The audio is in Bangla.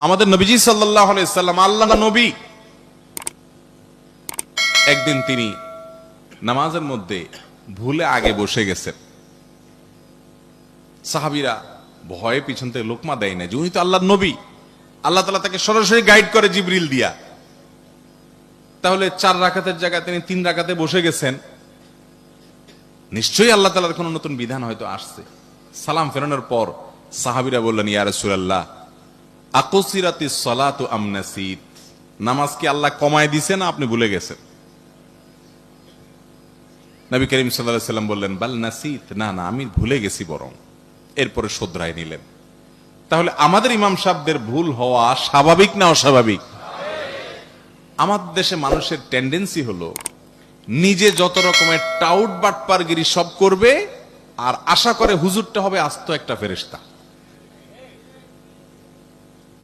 আমাদের নবীজি সাল্লাল্লাহু আলাইহি সাল্লাম আল্লাহর নবী। একদিন তিনি নামাজের মধ্যে ভুলে আগে বসে গেছেন। সাহাবীরা ভয়ে পিছন থেকে লোকমা দেয় না, যে উনি তো আল্লাহর নবী, আল্লাহ তাআলা তাকে সরাসরি গাইড করে জিবরিল দিয়া। তাহলে 4 রাকাতের জায়গায় তিনি 3 রাকাতে বসে গেছেন, নিশ্চয়ই আল্লাহ তাআলার কোনো নতুন বিধান হয়তো আসছে। সালাম ফেরানোর পর সাহাবীরা বললেন, ইয়া রাসূলুল্লাহ আকুসিরাতিস সালাতু আম নাসিত, নামাজ কি আল্লাহ কমায় দিয়েছে না আপনি ভুলে গেছেন? নবী করিম সাল্লাল্লাহু আলাইহি সাল্লাম বললেন, বাল নাসিত, না না আমি ভুলে গেছি বরং। এরপরে শুধরায় নিলেন। তাহলে আমাদের ইমাম সাহেবদের ভুল হওয়া স্বাভাবিক না অস্বাভাবিক? আমাদের দেশে মানুষের টেন্ডেন্সি হলো নিজে যত রকমের টাউট বাটপারগিরি সব করবে আর আশা করে হুজুরটা হবে আস্ত একটা ফেরেশতা।